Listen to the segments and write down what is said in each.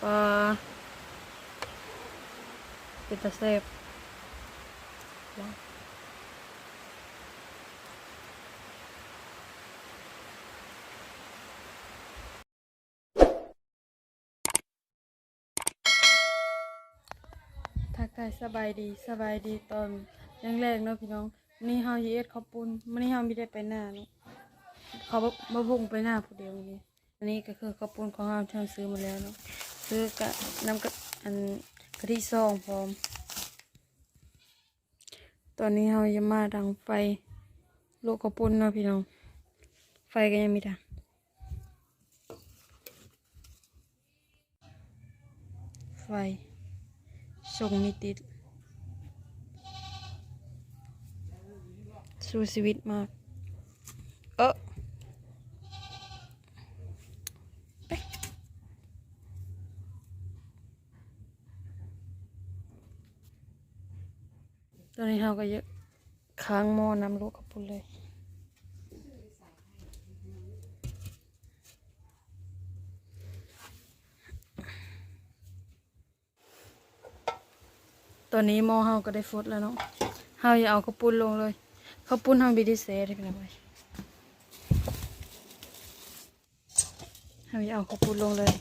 ปลาเป็นตะเซบทักทายสบายดีตอนแรกๆเนาะพี่น้องนี่เฮาเฮ็ดข้าวปุ้นมื้อนี้เฮาไม่ได้ไปหน้าเนาะเขาบ่บุ่งไปหน้าผู้เดียวนี่อันนี้ก็คือข้าวปุ้นของเฮาที่เราซื้อมาแล้วเนาะซื้อกะน้ำกะอันกะทิซองพร้อมตอนนี้เฮาจะมาดังไฟลวกข้าวปุ้นเนาะพี่น้องไฟก็ยังมีดังไฟส่งมีติดสู้ชีวิตมากไปตอนนี้เราก็เยอะค้างหม้อน้ำลวกข้าวปุ้นเลยตอนนี้หม้อเฮาก็ได้ฟดแล้วเนาะเฮาอย่าเอาข้าวปุ้นลงเลยข้าวปุ้นเฮาบีดีเซ่ได้เป็นไรเฮาอย่าเอาข้าวปุ้นลงเลย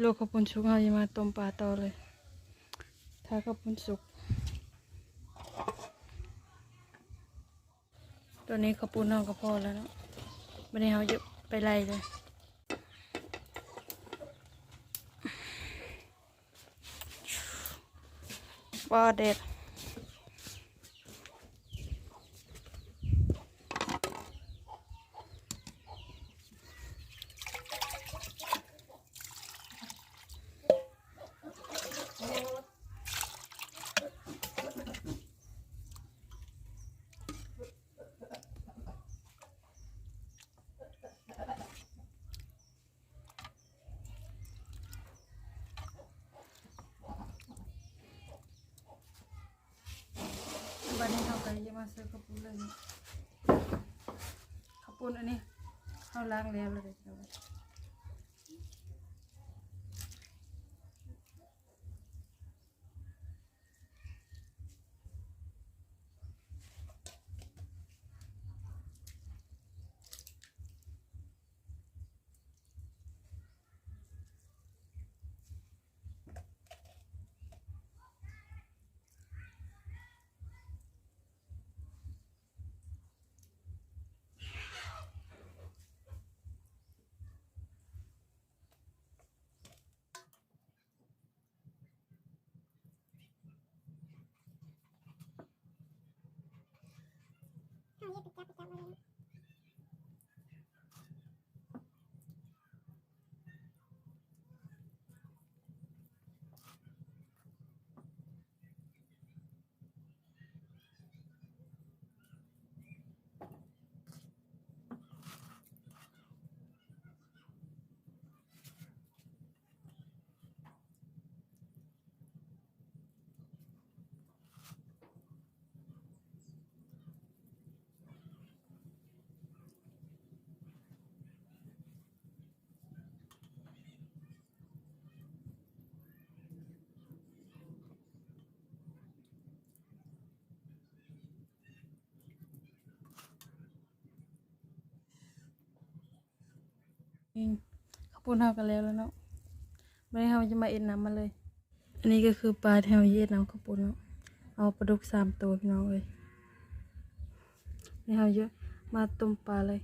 ลวกข้าวปุ้นสุกเฮาจะมาต้มปลาต่อเลยถ้าข้าวปุ้นสุกตอนนี้ข้าวปุ้นเฮาก็พอแล้วเนาะวันนี้เฮาจะไปไล่เลยว้าเด็ดวันนี้เราก็จะมาซื้อข้าวปุ้นเลยข้าวปุ้นอันนี้เขาล้างแล้วเลยเดี๋ยวข้าวปุ้นเรากันแล้วเนาะวันนี้เราจะมาเอ็นน้ำมาเลยอันนี้ก็คือปลาแถวเย็ดน้ำข้าวปุ้นเนาะเอาปลาดุก3 ตัวพี่น้องเลยนี่เราเยอะมาต้มปลาเลย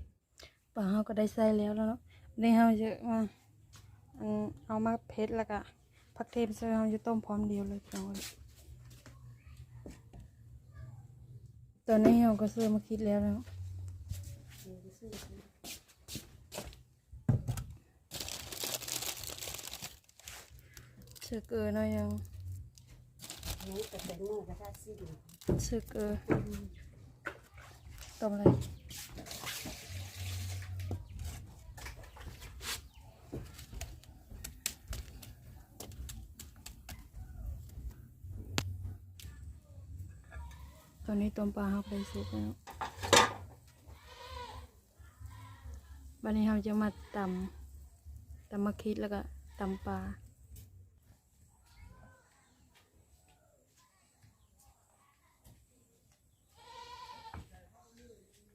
ปลาเราก็ได้ใส่แล้วเนาะนี่เราจะมาเอามาเพชรแล้วก็ผักเทศใส่เราจะต้มพร้อมเดียวเลยพี่น้องตอนนี้เราก็ซื้อมาคิดแล้วเนาะเชื่อเกลือหน่อยยังเชื่อเกลือต้มเลย อนนี้ต้มปลาเราไปสุกแล้ววันนี้เราจะมาตำมะขิดแล้วก็ตำปลา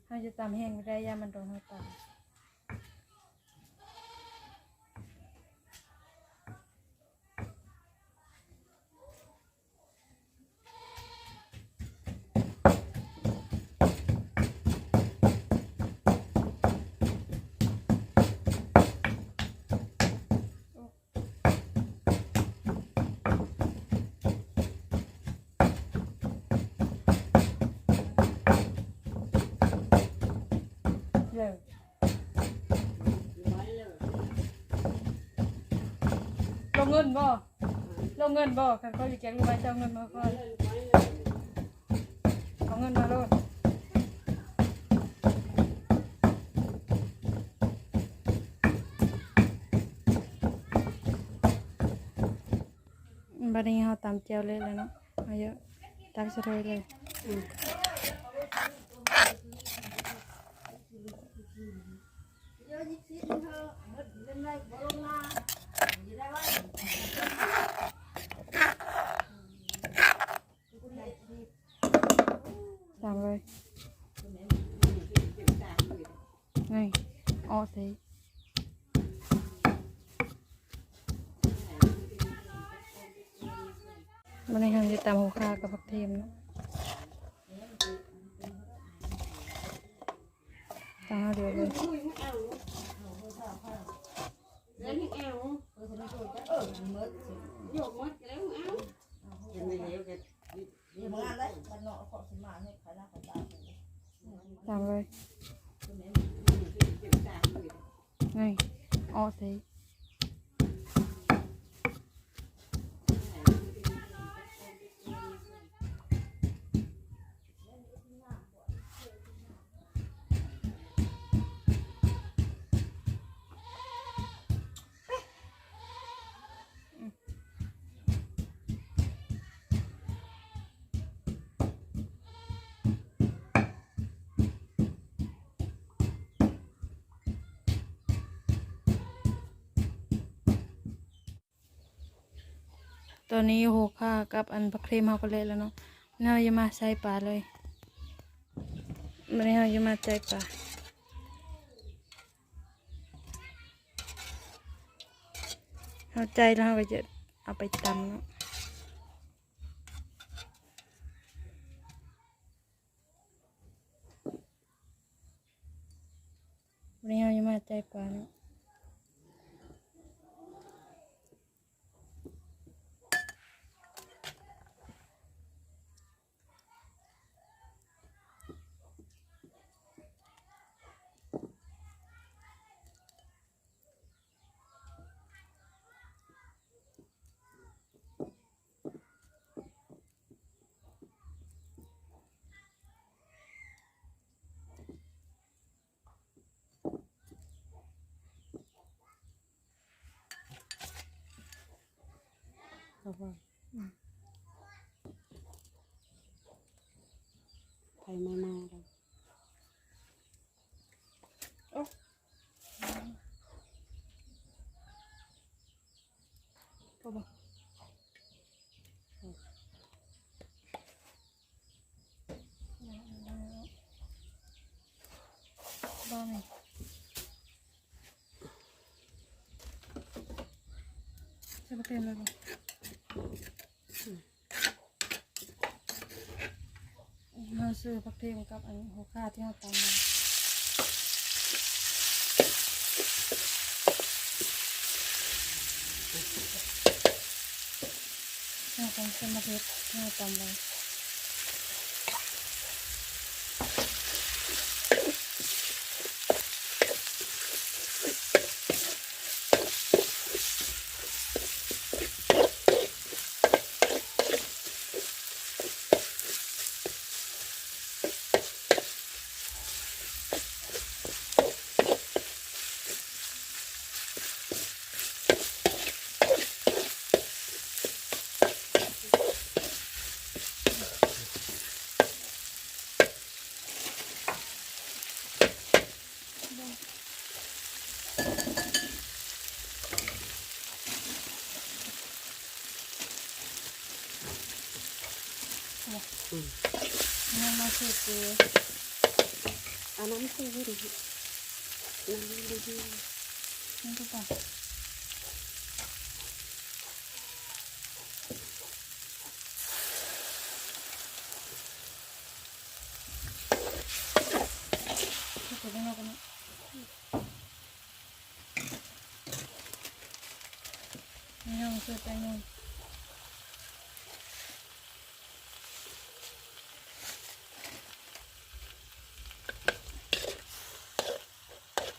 เราจะตำแห้งไม่ได้ย่ามันโดนเราตำเร็วลงเงินบ่คันเขาจะแกงรู้ไหมเจ้าเงินมาก่อนเอาเงินมาโลดบัดนี้เราตำเจียวเลยแล้วเนาะเอาเยอะตักสะโรยเลยตามเลยไงอ๋อสิมันในทางจะตามหัวคากับผักเทียมเนาะตามเดียวเลยตามเลยไงอ๋อสิตอนนี้โหค่ากับอันผักเทียมเขาก็เละแล้วเนาะเราจะมาใส่ปลาเลยวันนี้เราจะมาใส่ปลาเราใจแล้วเราก็จะเอาไปตำเนาะวันนี้เราจะมาใส่ปลาเนาะไทยไม่มาเลยโอ้ก็บอกบ้าไหมใส่ผักเทียมเลยบ่เราซื้อผักเทียมกับอันหัวข่าที่เราตำมาเราต้องใส่มะเขือที่เราตำไว้ อืม ยังมาสืบเจ เอาน้ำซีวิตน้ำดีดี นี่ก็ป่ะถ้าเกิดไม่เอากันนะไม่เอาสืบไปนู่น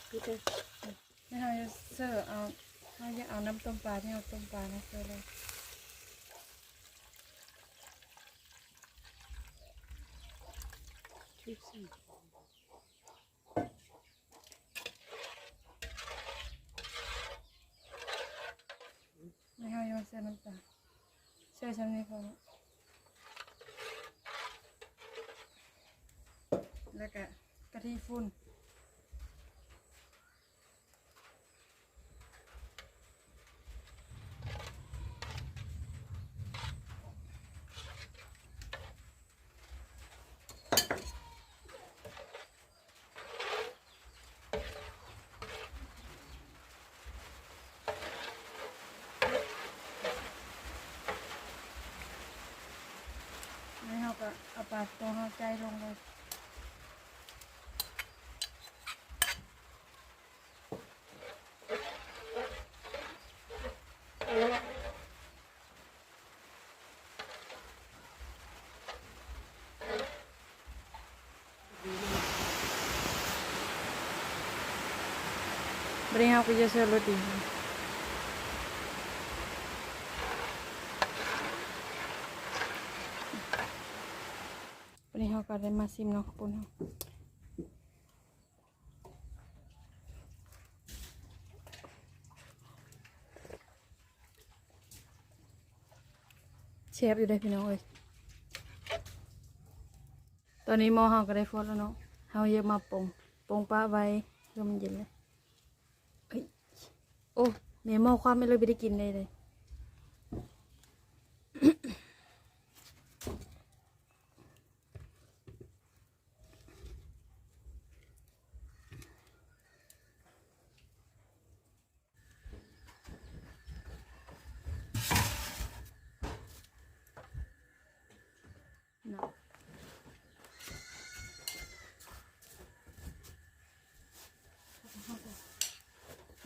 พี่เด้อ ไม่เอาจะเสิร์ฟเอาเอาจะเอาน้ำต้มปลาที่เอาต้มปลานะเสิร์ฟเลย ชุดสี ไม่เอาจะเสิร์ฟน้ำปลาเสิร์ฟชั้นนี้พอนะแล้วก็กะทิฝุ่นไม่เอาก็เอาปลาตัวเอาใจลงเลยบริหารไปจะเสิร์ฟรสดีบริหารก็ได้มาซิมเนาะปุ่นเนาะเชฟอยู่ได้พี่น้องเอ้ยตอนนี้หม้อเฮาก็ได้ฟดแล้วเนาะเฮาเยอะมาปงปลาไว้เพื่อมันเย็นเลยเฮ้ยโอ้แม่หม้อความไม่เลยไม่ได้กินเลยเนาะ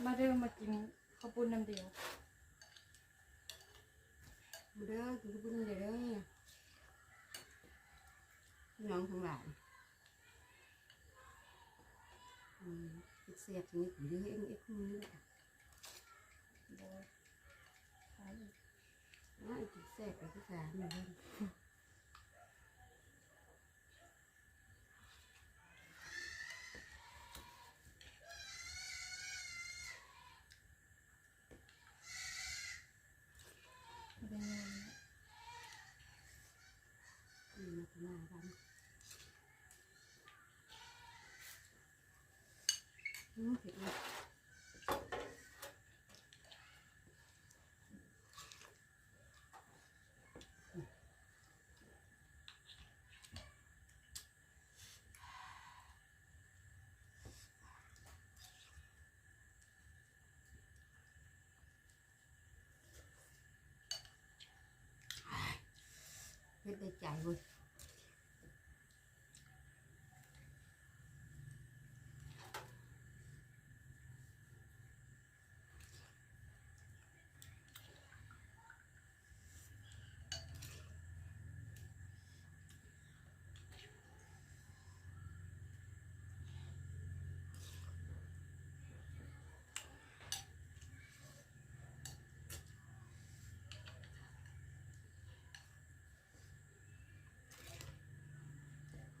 มาเริ่มมากินข้าวปุ้นน้ำเดียว เด้อคือบุญเด้อน้องทั้งหลายเสียบนี่เด้อเอ็งเอ็งนี่แหละน่าจะเสียบไปที่สามเลย เป็นไง มาทำงานกันเผ็ดเลยเผ็ดได้ใจเว้ย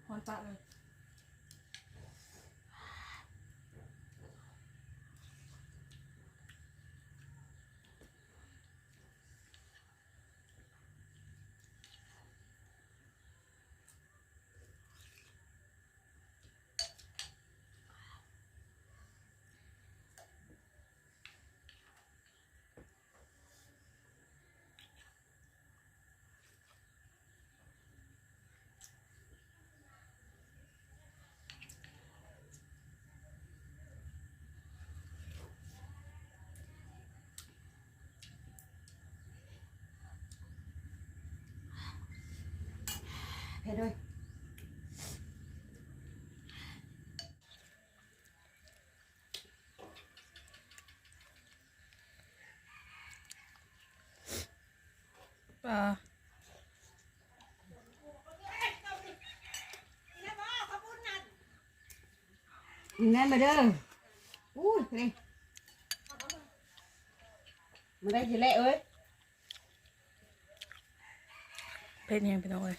หอนปะเลย ด้วย ปลา แน่มาเด้ออู้ยนี่มาได้สิเละเอ้ย เผ็ดแห้งพี่น้องเอ้ย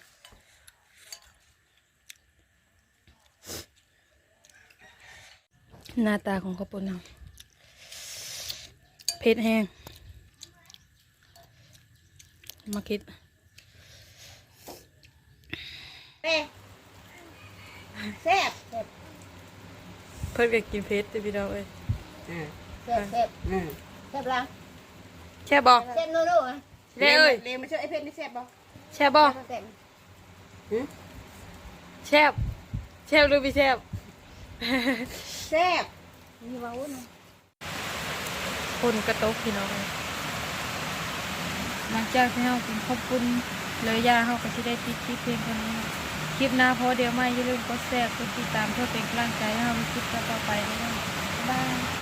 หน้าตาของข้าวปุ้นเราเผ็ดแห้งมาคิด แซ่บแซ่บ เพิ่นก็กินเผ็ดแต่พี่น้องเอ้ย แซ่บแซ่บแซ่บละ แช่บบ่ แซ่บนู่นๆ เด้เอ้ย เลมาช่วยไอ้เพชรนี่แซ่บบ่ แช่บบ่ แซ่บ แช่บแช่บหรือไม่แช่บ แซ่บมีว้าวนะ คนกระตกพี่น้องหลังจากที่เรากินข้าวปุ้นเลยยาเราก็จะได้ปิดคลิปเพียงเท่านี้คลิปหน้าพอเดี๋ยวไม่อย่าลืมกดแชร์กดติดตามเพื่อเป็นกำลังใจให้เราในคลิปต่อไปด้วยนะบ๊ายบาย